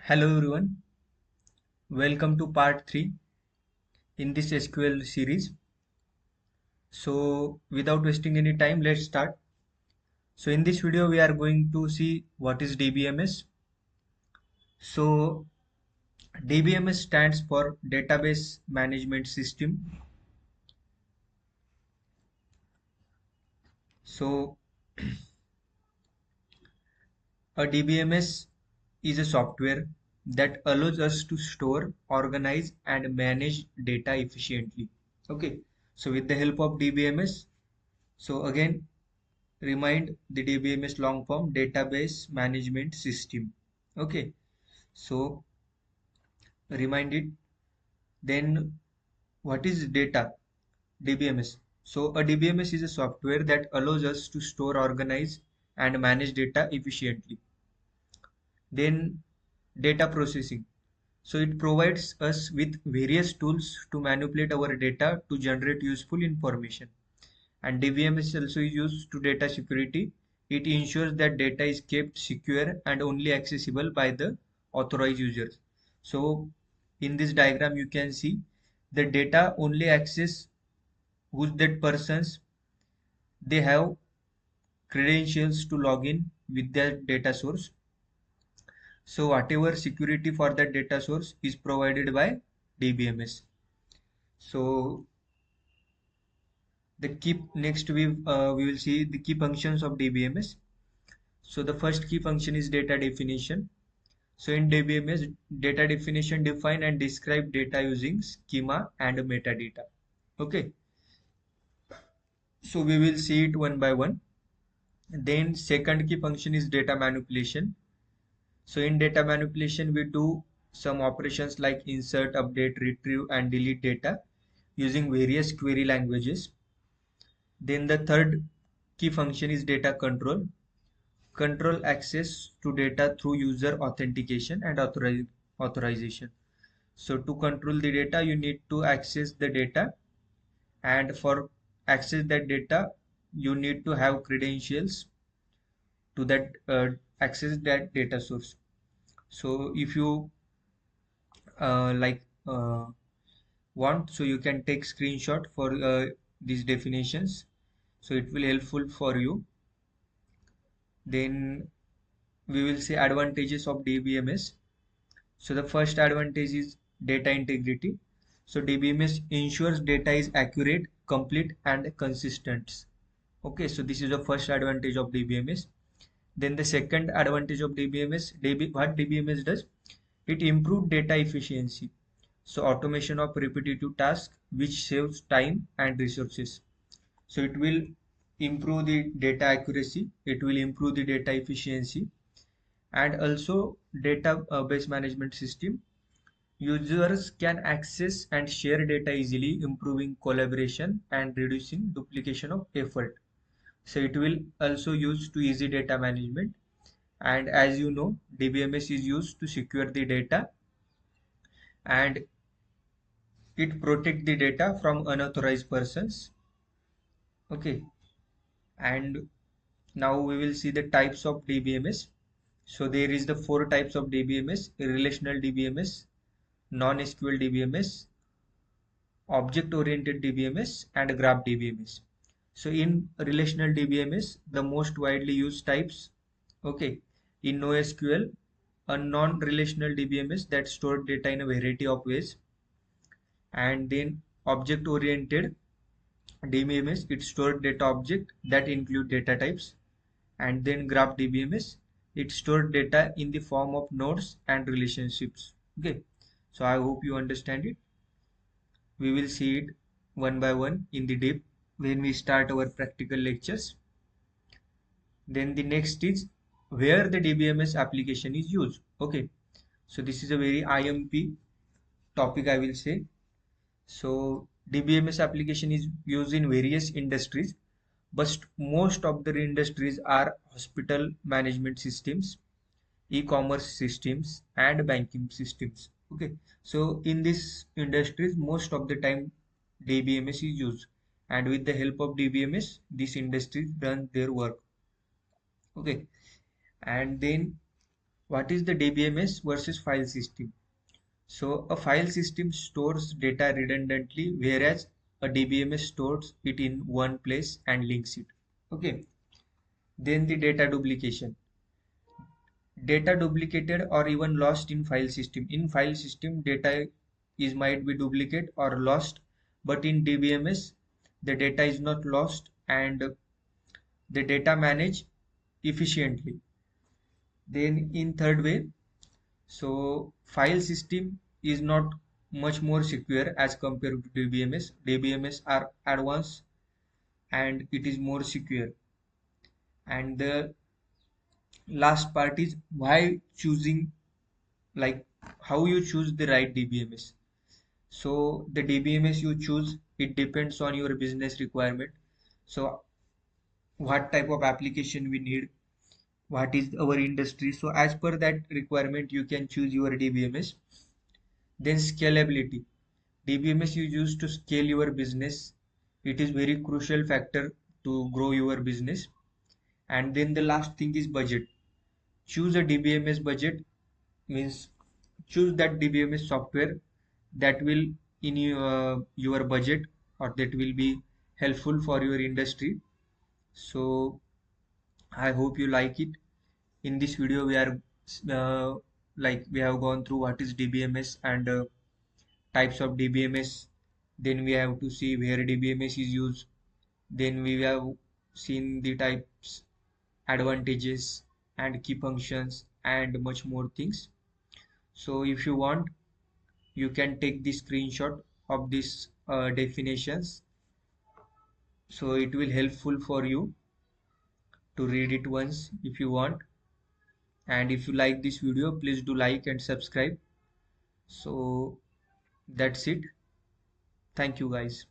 Hello everyone, welcome to part 3 in this SQL series. So without wasting any time, let's start. So in this video we are going to see what is DBMS. So DBMS stands for Database Management System. So a DBMS is a software that allows us to store, organize and manage data efficiently. Okay, so with the help of DBMS, so again remind the DBMS long form database management system. Okay, so remind it. Then what is data? DBMS. So a DBMS is a software that allows us to store, organize and manage data efficiently. Then data processing. So it provides us with various tools to manipulate our data to generate useful information. And DBMS also is used to data security. It ensures that data is kept secure and only accessible by the authorized users. So in this diagram you can see the data only access who's that persons, they have credentials to log in with their data source. So whatever security for that data source is provided by DBMS. So the key next we will see the key functions of DBMS. So the first key function is data definition. So in DBMS, data definition define and describe data using schema and metadata. Okay, so we will see it one by one. Then second key function is data manipulation. So in data manipulation, we do some operations like insert, update, retrieve and delete data using various query languages. Then the third key function is data control. Control access to data through user authentication and authorization. So to control the data, you need to access the data, and for access that data, you need to have credentials to that access that data source. So if you like want, so you can take screenshot for these definitions. So it will helpful for you. Then we will see advantages of DBMS. So the first advantage is data integrity. So DBMS ensures data is accurate, complete and consistent. Okay, so this is the first advantage of DBMS. Then the second advantage of DBMS, what DBMS does, it improves data efficiency. So automation of repetitive tasks which saves time and resources. So it will improve the data accuracy, it will improve the data efficiency, and also database management system. Users can access and share data easily, improving collaboration and reducing duplication of effort. So it will also use to easy data management. And as you know, DBMS is used to secure the data, and it protect the data from unauthorized persons. Okay, and now we will see the types of DBMS. So there is the four types of DBMS: relational DBMS, non-SQL DBMS, object-oriented DBMS, and graph DBMS. So in relational DBMS, the most widely used types, okay, in NoSQL, a non-relational DBMS that store data in a variety of ways, and then object-oriented DBMS, it stored data object that include data types, and then graph DBMS, it stored data in the form of nodes and relationships. Okay, so I hope you understand it. We will see it one by one in the depth when we start our practical lectures. Then the next is where the DBMS application is used. Okay, so this is a very IMP topic, I will say. So DBMS application is used in various industries, but most of the industries are hospital management systems, e-commerce systems and banking systems. Okay, so in these industries most of the time DBMS is used, and with the help of DBMS these industries run their work. Okay, and then What is the DBMS versus file system? So a file system stores data redundantly, whereas a DBMS stores it in one place and links it. Okay. Then the data duplication. Data duplicated or even lost in file system. In file system, data is might be duplicate or lost, but in DBMS, the data is not lost and the data managed efficiently. Then in third way, so file system is not much more secure as compared to DBMS. DBMS are advanced and it is more secure. And the last part is why choosing, like how you choose the right DBMS. So the DBMS you choose, it depends on your business requirement. So what type of application we need, what is our industry. So as per that requirement, you can choose your DBMS. Then scalability. DBMS you use to scale your business. It is very crucial factor to grow your business. And then the last thing is budget. Choose a DBMS budget, means choose that DBMS software that will in your budget or that will be helpful for your industry. So I hope you like it. In this video we are we have gone through what is DBMS and types of DBMS. Then we have to see where DBMS is used. Then we have seen the types, advantages and key functions and much more things. So if you want, you can take the screenshot of these definitions, so it will helpful for you to read it once if you want. And if you like this video, please do like and subscribe. So that's it. Thank you guys.